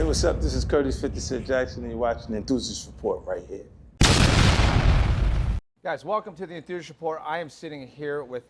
what's up? This is Curtis 50 Cent Jackson, and you're watching the Enthusiast Report right here. Guys, welcome to the Enthusiast Report. I am sitting here with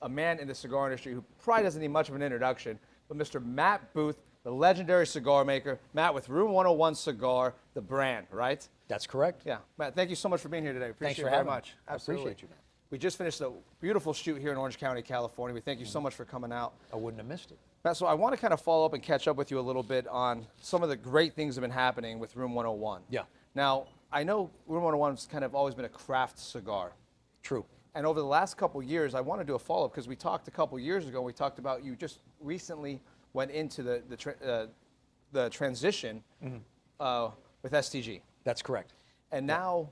a man in the cigar industry who probably doesn't need much of an introduction, but Mr. Matt Booth, the legendary cigar maker. Matt with Room 101 Cigar, the brand, right? That's correct. Yeah. Matt, thank you so much for being here today. Thanks Appreciate for it very having me. much. I Absolutely. appreciate you, man. We just finished a beautiful shoot here in Orange County, California. We thank you so much for coming out. I wouldn't have missed it. Matt, so I want to kind of follow up and catch up with you a little bit on some of the great things that have been happening with Room 101. Yeah. Now, I know Room 101 has kind of always been a craft cigar. True. And over the last couple of years, I want to do a follow-up because we talked a couple of years ago, we talked about you just recently went into the transition with STG. That's correct. And now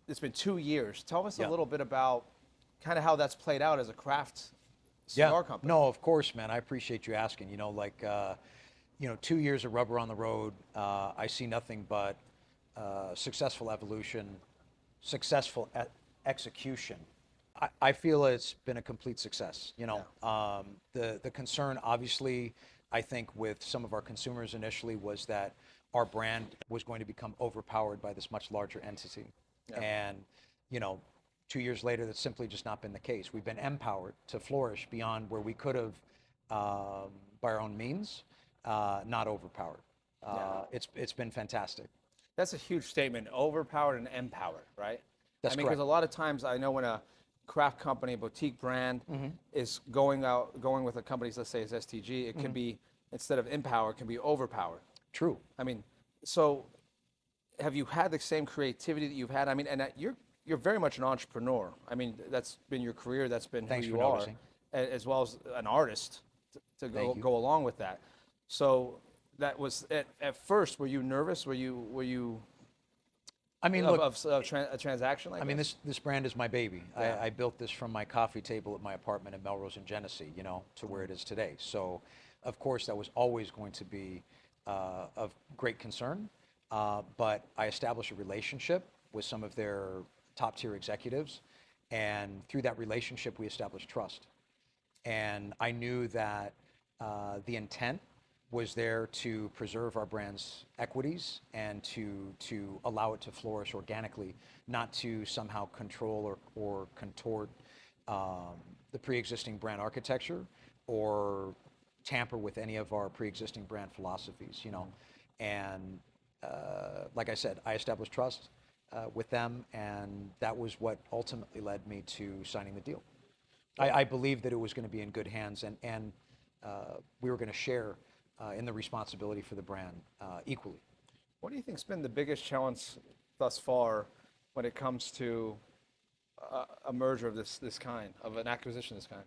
it's been 2 years. Tell us Yeah. a little bit about kind of how that's played out as a craft cigar company. No, of course, man. I appreciate you asking. 2 years of rubber on the road, I see nothing but successful evolution, successful execution. I feel it's been a complete success. The concern, obviously, I think with some of our consumers initially was that our brand was going to become overpowered by this much larger entity. Yeah. And, 2 years later, that's simply just not been the case. We've been empowered to flourish beyond where we could have by our own means, not overpowered. It's been fantastic. That's a huge statement, overpowered and empowered, right? That's because correct. a lot of times I know when a craft company, a boutique brand is going with a company, let's say it's STG, it can be, instead of empowered, it can be overpowered. True. I mean, so have you had the same creativity that you've had? I mean, and you're very much an entrepreneur. I mean, that's been your career, that's been Thanks who for you are, noticing. as well as an artist to go along with that. So that was, at first, were you nervous? Were you I mean, of look, a transaction like I mean, this? this brand is my baby. Yeah. I built this from my coffee table at my apartment in Melrose and Genesee, to where it is today. So, of course, that was always going to be of great concern. But I established a relationship with some of their top-tier executives, and through that relationship, we established trust. And I knew that the intent was there to preserve our brand's equities and to allow it to flourish organically, not to somehow control or contort the pre-existing brand architecture or tamper with any of our pre-existing brand philosophies, And like I said, I established trust with them, and that was what ultimately led me to signing the deal. I believed that it was going to be in good hands, and we were going to share in the responsibility for the brand equally. What do you think's been the biggest challenge thus far when it comes to a merger of this kind, of an acquisition of this kind?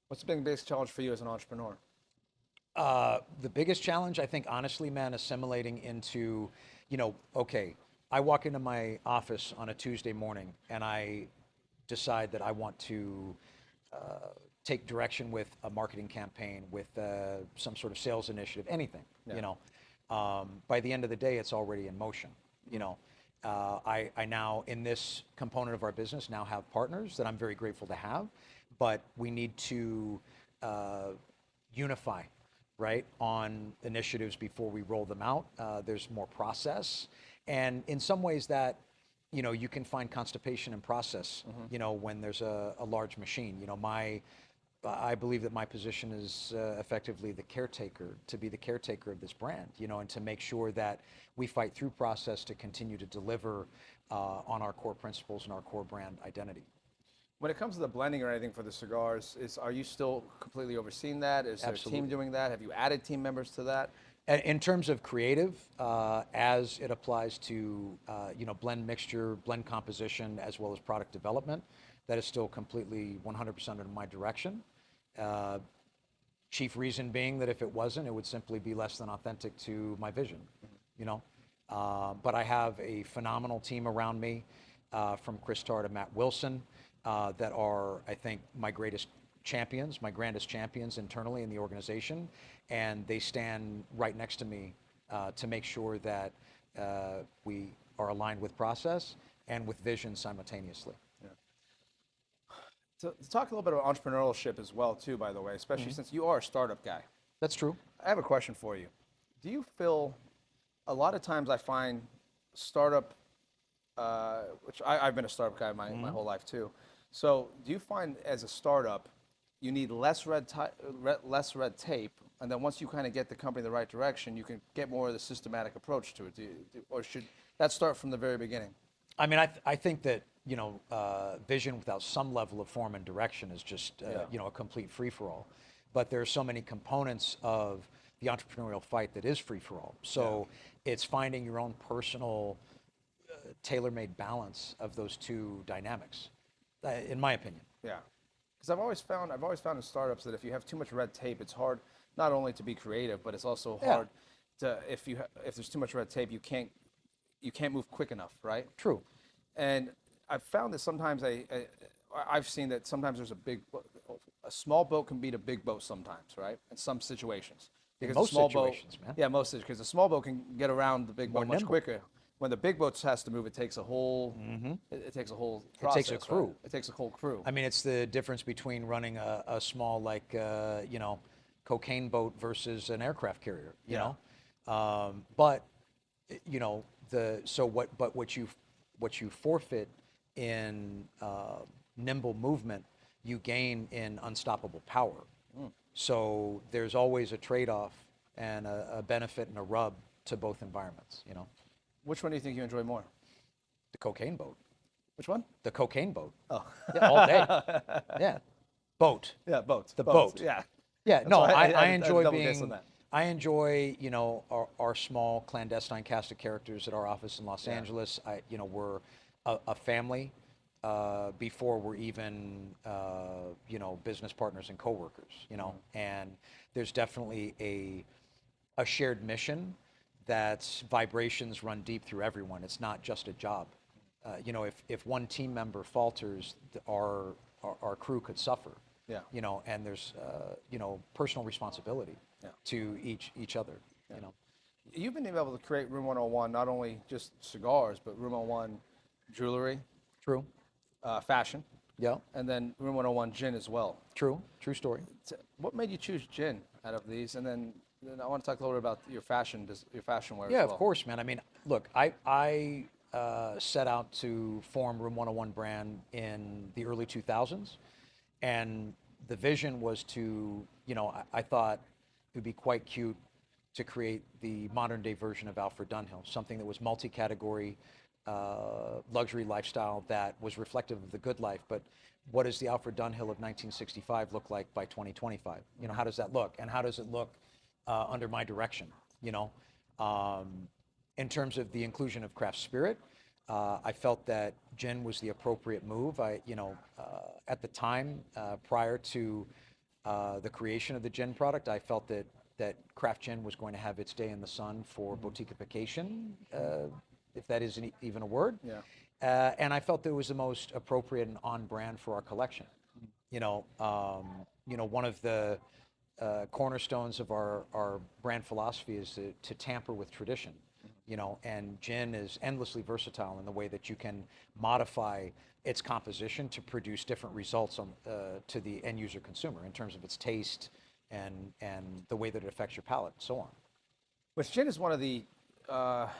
What's been the biggest challenge for you as an entrepreneur? The biggest challenge, I think, honestly, man, assimilating into, okay, I walk into my office on a Tuesday morning and I decide that I want to take direction with a marketing campaign, with some sort of sales initiative, anything, by the end of the day, it's already in motion. I now, in this component of our business, now have partners that I'm very grateful to have, but we need to unify, right, on initiatives before we roll them out. There's more process, and in some ways that, you can find constipation in process, when there's a large machine. I believe that my position is effectively to be the caretaker of this brand, and to make sure that we fight through process to continue to deliver on our core principles and our core brand identity. When it comes to the blending or anything for the cigars, are you still completely overseeing that? Is there a team doing that? Have you added team members to that? In terms of creative, as it applies to blend mixture, blend composition, as well as product development, that is still completely 100% under my direction. Chief reason being that if it wasn't, it would simply be less than authentic to my vision, But I have a phenomenal team around me, from Chris Tarr to Matt Wilson, that are, I think, my greatest champions, my grandest champions internally in the organization, and they stand right next to me to make sure that we are aligned with process and with vision simultaneously. Yeah. To talk a little bit about entrepreneurship as well, too, by the way, especially since you are a startup guy. That's true. I have a question for you. Do you feel, a lot of times I find startup, which I've been a startup guy my whole life too. So do you find as a startup, you need less less red tape, and then once you kind of get the company in the right direction, you can get more of the systematic approach to it? Or should that start from the very beginning? I mean, I think that, vision without some level of form and direction is just, a complete free-for-all. But there are so many components of the entrepreneurial fight that is free-for-all. So it's finding your own personal, tailor-made balance of those two dynamics, in my opinion. Yeah, because I've always found in startups that if you have too much red tape, it's hard not only to be creative, but it's also hard to if there's too much red tape, you can't move quick enough, right? True. And I've found that sometimes I've seen that sometimes there's a small boat can beat a big boat sometimes, right? In some situations. Because most a small situations, boat, man. Yeah, most situations. Because a small boat can get around the big boat much nimble. quicker. When the big boat has to move, it takes a whole it takes a whole process. It takes a crew. Right? It takes a whole crew. I mean, it's the difference between running a small, cocaine boat versus an aircraft carrier, you know? But, what you forfeit in nimble movement, you gain in unstoppable power. So there's always a trade-off and a benefit and a rub to both environments, Which one do you think you enjoy more? The cocaine boat. Which one? The cocaine boat. Oh. Yeah, all day. Yeah. Boat. Yeah, boats. The boat. Yeah. Yeah, no, why I I enjoy double guess on being, that. I enjoy, our small clandestine cast of characters at our office in Los Angeles. We're a family before we're even, business partners and coworkers, and there's definitely a shared mission that's vibrations run deep through everyone. It's not just a job. If one team member falters, our crew could suffer. Yeah. And there's personal responsibility to each other. You've been able to create Room 101 not only just cigars, but Room 101 jewelry, True. fashion, Yeah. and then Room 101 gin as well. True story. What made you choose gin out of these? And then I want to talk a little bit about your fashion wear. Yeah, as well. of course, man. I mean, look, I set out to form Room 101 brand in the early 2000s, and the vision was to, I thought it would be quite cute to create the modern day version of Alfred Dunhill, something that was multi-category, luxury lifestyle that was reflective of the good life. But what does the Alfred Dunhill of 1965 look like by 2025? How does that look? And how does it look under my direction? In terms of the inclusion of craft spirit, I felt that gin was the appropriate move. At the time, prior to the creation of the gin product, I felt that craft gin was going to have its day in the sun for boutiquification, if that is even a word. Yeah. And I felt that it was the most appropriate and on brand for our collection. One of the cornerstones of our brand philosophy is to tamper with tradition. And gin is endlessly versatile in the way that you can modify its composition to produce different results to the end user consumer in terms of its taste and the way that it affects your palate and so on. Which gin is one of the probably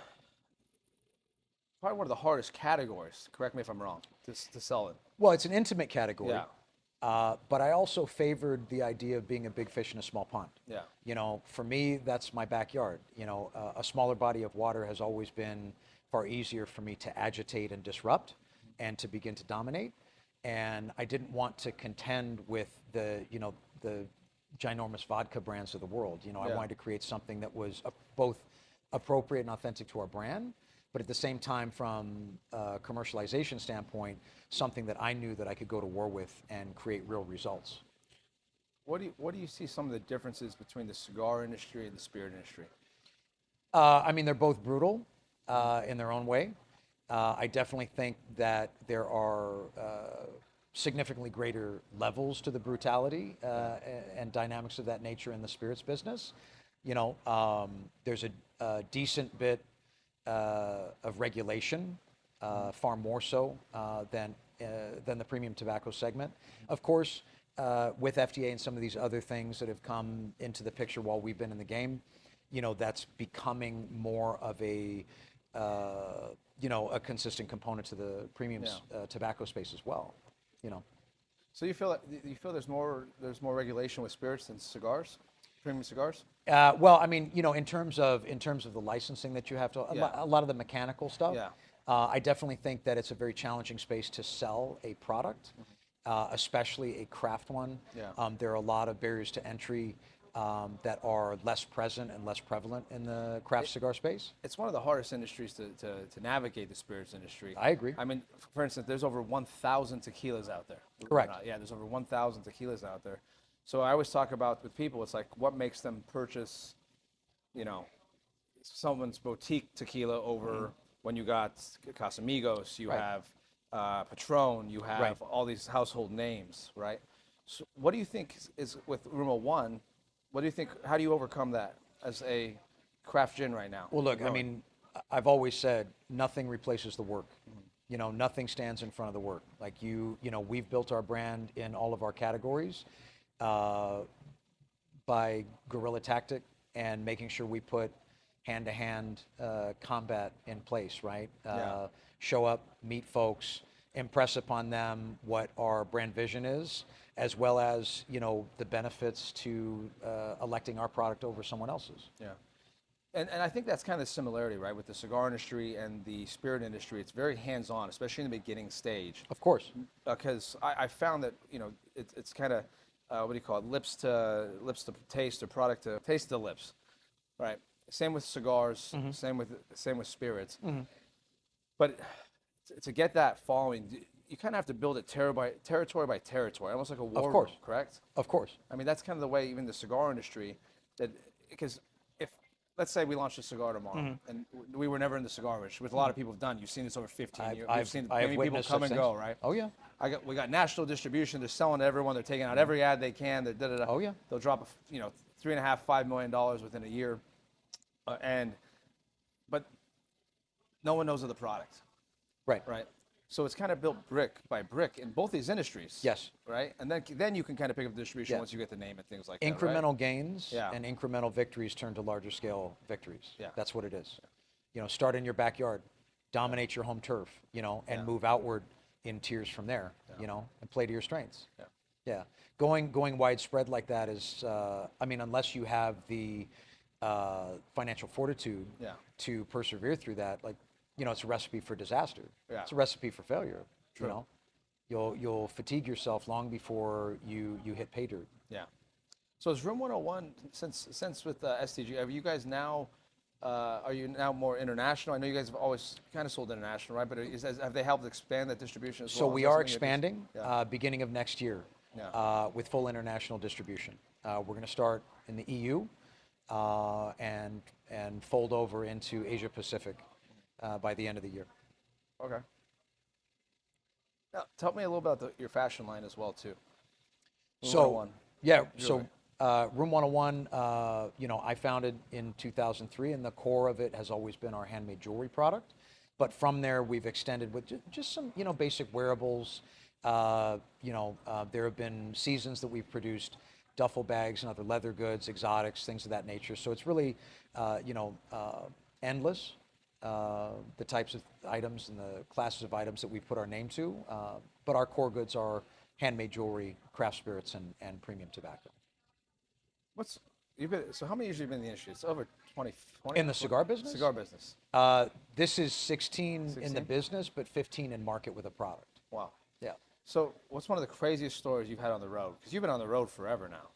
one of the hardest categories. Correct me if I'm wrong. To sell it. Well, it's an intimate category. Yeah. But I also favored the idea of being a big fish in a small pond. Yeah. For me, that's my backyard. A smaller body of water has always been far easier for me to agitate and disrupt and to begin to dominate. And I didn't want to contend with the ginormous vodka brands of the world. I wanted to create something that was both appropriate and authentic to our brand, but at the same time, from a commercialization standpoint, something that I knew that I could go to war with and create real results. What do you see some of the differences between the cigar industry and the spirit industry? I mean, they're both brutal in their own way. I definitely think that there are significantly greater levels to the brutality and dynamics of that nature in the spirits business. There's a decent bit of regulation, far more so than the premium tobacco segment. Of course, with FDA and some of these other things that have come into the picture while we've been in the game, that's becoming more of a, a consistent component to the premium tobacco space as well, So you feel there's more regulation with spirits than cigars, premium cigars? Well, I mean, in terms of the licensing that you have to, a lot of the mechanical stuff. Yeah. I definitely think that it's a very challenging space to sell a product, especially a craft one. Yeah. There are a lot of barriers to entry that are less present and less prevalent in the craft cigar space. It's one of the hardest industries to navigate, the spirits industry. I agree. I mean, for instance, there's over 1,000 tequilas out there. Correct. Yeah, there's over 1,000 tequilas out there. So I always talk about with people, it's like what makes them purchase, someone's boutique tequila over when you got Casamigos, you have Patron, you have all these household names, right? So what do you think is with Room 01? What do you think? How do you overcome that as a craft gin right now? Well, look, I mean, I've always said nothing replaces the work. Nothing stands in front of the work. Like we've built our brand in all of our categories by guerrilla tactic and making sure we put hand-to-hand combat in place, right? Show up, meet folks, impress upon them what our brand vision is, as well as, the benefits to electing our product over someone else's. Yeah. And I think that's kind of the similarity, right, with the cigar industry and the spirit industry. It's very hands-on, especially in the beginning stage. Of course. Because I found that, it's kind of, what do you call it, lips to taste, or product to taste to lips, right? Same with cigars, same with spirits. But to get that following, you kind of have to build it territory by territory, almost like a war room, correct? Of course. I mean, that's kind of the way even the cigar industry, because if, let's say we launched a cigar tomorrow, and we were never in the cigar industry, which a lot of people have done. You've seen this over 15 years. You've seen many people come and go, right? Oh, yeah. We got national distribution. They're selling to everyone. They're taking out every ad they can. Oh, yeah. They'll drop, $3.5–5 million within a year, but no one knows of the product. Right. Right. So it's kind of built brick by brick in both these industries. Yes. Right. And then you can kind of pick up the distribution once you get the name and things like that. Incremental gains Yeah. and incremental victories turn to larger scale victories. Yeah. That's what it is. Start in your backyard, dominate your home turf, and move outward in tiers from there, and play to your strengths. Yeah. Yeah. Going widespread like that is, unless you have the financial fortitude to persevere through that, it's a recipe for disaster. Yeah. It's a recipe for failure. True. You'll fatigue yourself long before you hit pay dirt. Yeah. So is Room 101, since with STG, are you guys now, are you now more international? I know you guys have always kind of sold international, right? But have they helped expand that distribution as well? So we are expanding beginning of next year with full international distribution. We're going to start in the EU and fold over into Asia Pacific by the end of the year. Okay. Now, tell me a little about your fashion line as well, too. Room 101. Yeah, so Room 101, I founded in 2003, and the core of it has always been our handmade jewelry product. But from there, we've extended with just some, basic wearables. There have been seasons that we've produced duffel bags and other leather goods, exotics, things of that nature. So it's really, endless. The types of items and the classes of items that we put our name to, but our core goods are handmade jewelry, craft spirits, and premium tobacco. So how many years have you been in the industry? It's over 20 in the cigar business? Cigar business. This is 16 in the business, but 15 in market with a product. Wow. Yeah. So what's one of the craziest stories you've had on the road? Because you've been on the road forever now.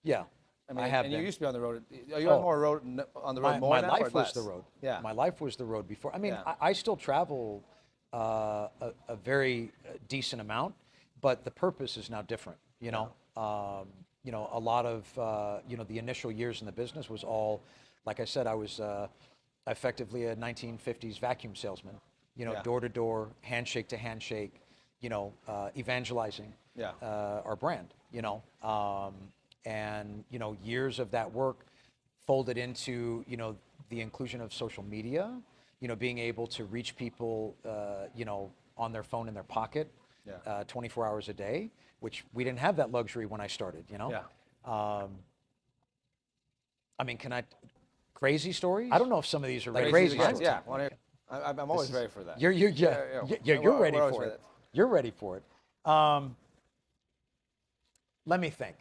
Yeah. I have and been. You used to be on the road. Are you on the road more my now? My or life was less? the road. Yeah. My life was the road before. I still travel a very decent amount, but the purpose is now different. A lot of the initial years in the business was all, like I said, I was effectively a 1950s vacuum salesman. Door to door, handshake to handshake. Evangelizing our brand. And years of that work folded into the inclusion of social media, being able to reach people on their phone in their pocket 24 hours a day, which we didn't have that luxury when I started. Crazy stories? I don't know if some of these are Like crazy stories. stories. Yeah. I'm always ready for that. You're We're ready always for ready. it. You're ready for it. Let me think.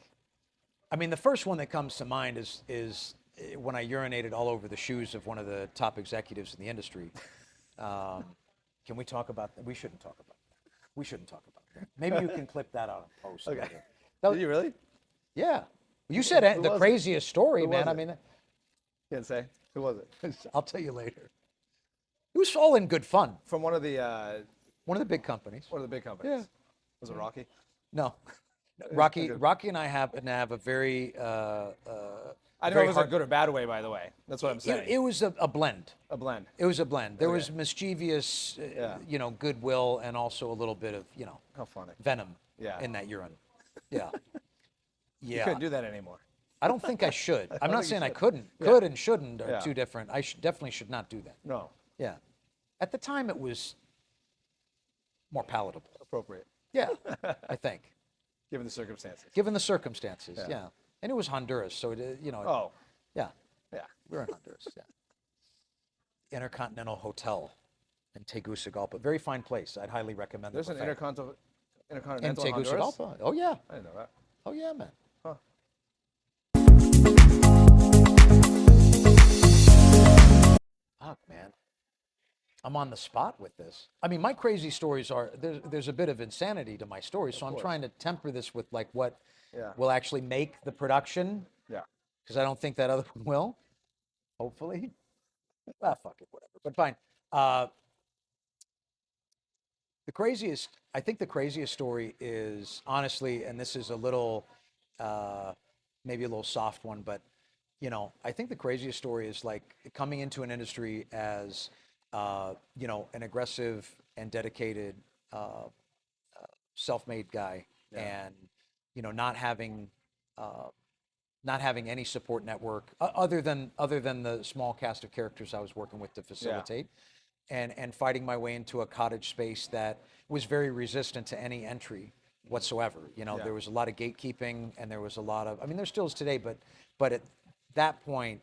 I mean, the first one that comes to mind is when I urinated all over the shoes of one of the top executives in the industry. Can we talk about that? We shouldn't talk about that. We shouldn't talk about that. Maybe you can clip that out and post. Okay. Later. Did you really? Yeah. You said Who the was it? craziest story, Who man. was I it? mean, Can't say. Who was it? I'll tell you later. It was all in good fun. From one of the Big companies. big companies. Yeah. Was it Rocky? No. Rocky and I happen to have a very I don't know if it was a good or bad way, by the way. That's what I'm saying. It was a blend. A blend. It was a blend. There Okay. was mischievous, Yeah. goodwill, and also a little bit of, How funny. venom Yeah. in that urine. Yeah. You Yeah. couldn't do that anymore. I don't think I should. I'm not think you saying I should. couldn't. Yeah. Could and shouldn't are Yeah. two different. I definitely should not do that. No. Yeah. At the time, it was more palatable. Appropriate. Yeah, I think, Given the circumstances. given the circumstances. Yeah. Yeah. And it was Honduras, so Oh. yeah, Yeah. we were in Honduras. Yeah. Intercontinental Hotel in Tegucigalpa, very fine place. I'd highly recommend. There's an buffet. intercontinental in in Honduras? Tegucigalpa. Oh yeah. I didn't know that. Oh yeah, man. Huh. Fuck, man. I'm on the spot with this. I mean, my crazy stories are there's a bit of insanity to my stories, so I'm course. trying to temper this with like what Yeah. will actually make the production, Yeah. because I don't think that other one will. Hopefully. Well, fuck it, whatever. But fine. I think the craziest story is honestly, and this is a little, maybe a little soft one, but I think the craziest story is like coming into an industry as, an aggressive and dedicated, self-made guy, and not having any support network other than the small cast of characters I was working with to facilitate, and fighting my way into a cottage space that was very resistant to any entry whatsoever. There was a lot of gatekeeping, and there was a lot of, I mean, there still is today, but at that point,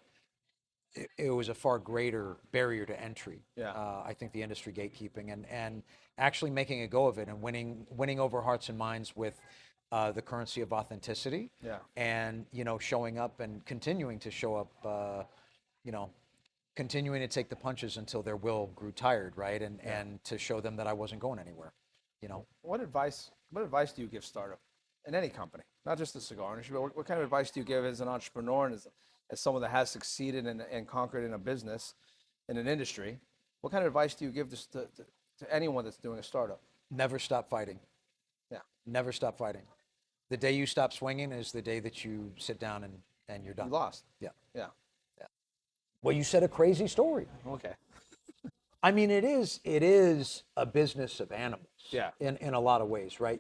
it was a far greater barrier to entry. Yeah. I think the industry gatekeeping and actually making a go of it and winning over hearts and minds with the currency of authenticity. Yeah. And showing up and continuing to show up. Continuing to take the punches until their will grew tired, right? And to show them that I wasn't going anywhere. What advice do you give startup in any company, not just the cigar industry, but what kind of advice do you give as an entrepreneur and as someone that has succeeded and conquered in a business, in an industry? What kind of advice do you give to anyone that's doing a startup? Never stop fighting. Yeah. Never stop fighting. The day you stop swinging is the day that you sit down and you're done. You lost. Yeah. Yeah. Well, you said a crazy story. Okay. I mean, it is a business of animals. Yeah. In a lot of ways, right?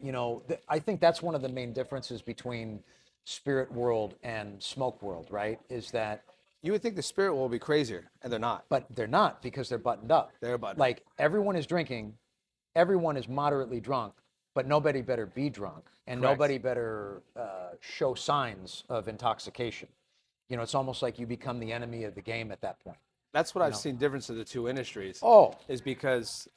I think that's one of the main differences between spirit world and smoke world, right? Is that, You would think the spirit will be crazier, and they're not. but they're not, because they're buttoned up. They're buttoned up. Like, everyone is drinking, everyone is moderately drunk, but nobody better be drunk, and Correct. nobody better show signs of intoxication. It's almost like you become the enemy of the game at that point. That's what I've seen difference of the two industries. Oh. Is because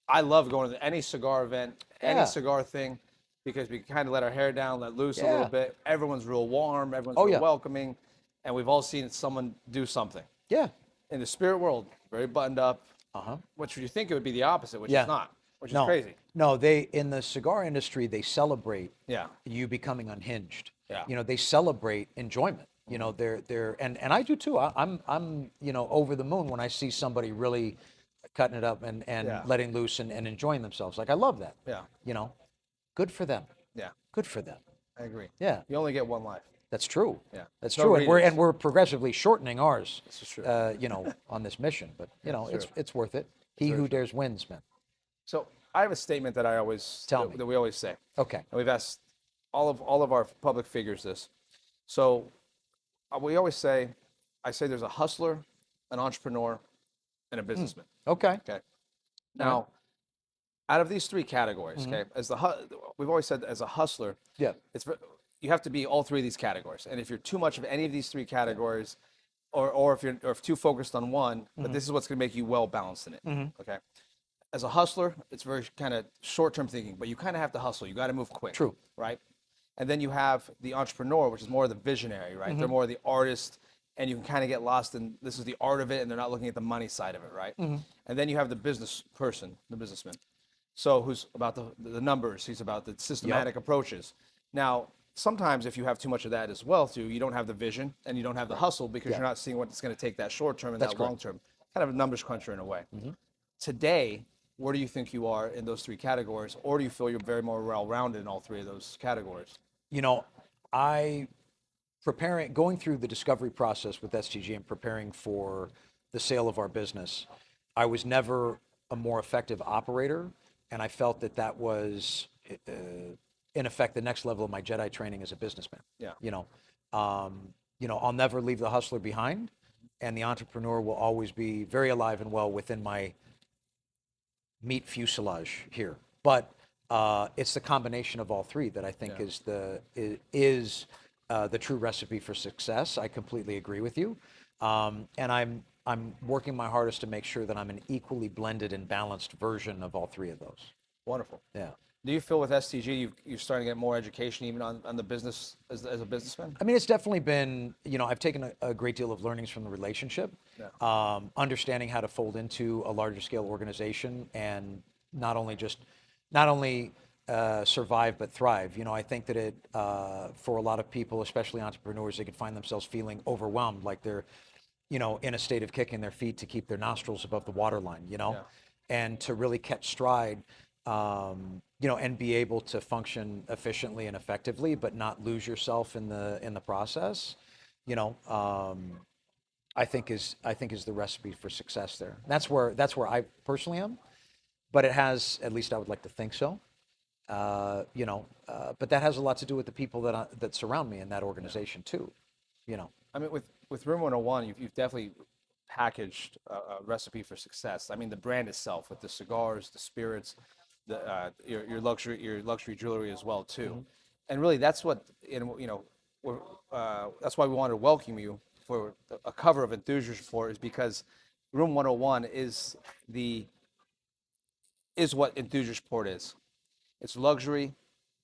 I love going to any cigar event, any Yeah. cigar thing, because we kind of let our hair down, let loose a little Yeah. bit. Everyone's real warm, everyone's Oh, real yeah. welcoming, and we've all seen someone do something. Yeah. In the spirit world, very buttoned up, Uh-huh. which you think it would be the opposite, which Yeah. is not, which No. is crazy. No, in the cigar industry, they celebrate Yeah. you becoming unhinged. Yeah. They celebrate enjoyment. They're and I do too. I'm over the moon when I see somebody really cutting it up and Yeah. letting loose and enjoying themselves. Like, I love that. Yeah. Good for them. Yeah. Good for them. I agree. Yeah. You only get one life. That's true. Yeah. That's No true. ratings. And we're progressively shortening ours. This is true. On this mission. But It's true. it's worth it. He who dares wins, man. So I have a statement that I always Tell me. that we always say. Okay. And we've asked all of our public figures this. So we always say, I say there's a hustler, an entrepreneur, and a businessman. Okay. Okay. Now, out of these three categories, okay, we've always said as a hustler, Yeah. you have to be all three of these categories. And if you're too much of any of these three categories, or if too focused on one, but this is what's going to make you well balanced in it. Okay. As a hustler, it's very kind of short-term thinking, but you kind of have to hustle. You got to move quick. True. Right. And then you have the entrepreneur, which is more the visionary, right? They're more the artist, and you can kind of get lost in this is the art of it, and they're not looking at the money side of it, right? And then you have the business person, the businessman. So who's about the numbers, he's about the systematic approaches. Now, sometimes if you have too much of that as well, too, you don't have the vision and you don't have the hustle because you're not seeing what it's going to take that short term and that long term. Kind of a numbers cruncher in a way. Today, where do you think you are in those three categories, or do you feel you're very more well-rounded in all three of those categories? You know, going through the discovery process with STG and preparing for the sale of our business, I was never a more effective operator, and I felt that was, in effect, the next level of my Jedi training as a businessman. Yeah. I'll never leave the hustler behind, and the entrepreneur will always be very alive and well within my meat fuselage here. But it's the combination of all three that I think is the true recipe for success. I completely agree with you, and I'm working my hardest to make sure that I'm an equally blended and balanced version of all three of those. Wonderful. Yeah. Do you feel with STG you're starting to get more education even on the business as a businessman? I mean, it's definitely been, I've taken a great deal of learnings from the relationship, understanding how to fold into a larger scale organization and not only survive but thrive. I think that it for a lot of people, especially entrepreneurs, they can find themselves feeling overwhelmed, like they're in a state of kicking their feet to keep their nostrils above the waterline, and to really catch stride, and be able to function efficiently and effectively, but not lose yourself in the process, I think is the recipe for success there. That's where I personally am, but it has, at least I would like to think so. But that has a lot to do with the people that surround me in that organization too. I mean, with Room 101, you've definitely packaged a recipe for success. I mean, the brand itself with the cigars, the spirits, your luxury jewelry as well too, and really that's what that's why we wanted to welcome you for a cover of Enthusiast Report, is because Room 101 is what Enthusiast Report is. It's luxury,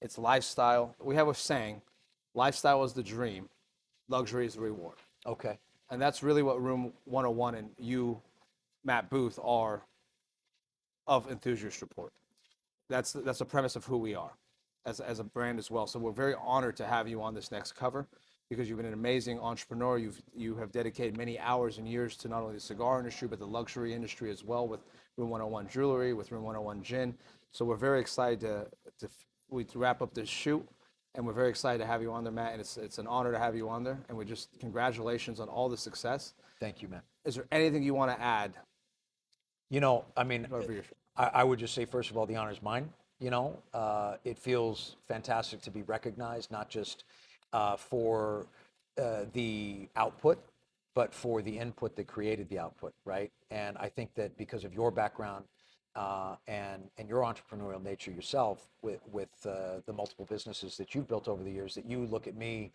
it's lifestyle. We have a saying, lifestyle is the dream, luxury is the reward. Okay. And that's really what Room 101 and you, Matt Booth, are of Enthusiast Report. That's the premise of who we are as a brand as well. So we're very honored to have you on this next cover, because you've been an amazing entrepreneur. You have dedicated many hours and years to not only the cigar industry, but the luxury industry as well, with Room 101 Jewelry, with Room 101 Gin. So we're very excited to wrap up this shoot, and we're very excited to have you on there, Matt. And it's an honor to have you on there. And we just congratulations on all the success. Thank you, man. Is there anything you want to add? I mean, I would just say, first of all, the honor is mine. It feels fantastic to be recognized, not just for the output, but for the input that created the output, right? And I think that because of your background and your entrepreneurial nature yourself, with the multiple businesses that you've built over the years, that you look at me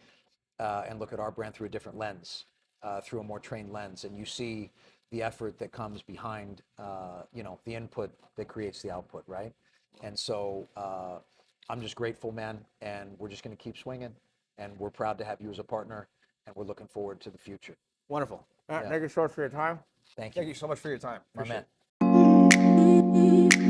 and look at our brand through a different lens, through a more trained lens, and you see the effort that comes behind, the input that creates the output, right? And so I'm just grateful, man, and we're just going to keep swinging, and we're proud to have you as a partner, and we're looking forward to the future. Wonderful. Matt, thank you so much for your time. Thank you. Thank you so much for your time. My Appreciate man. it.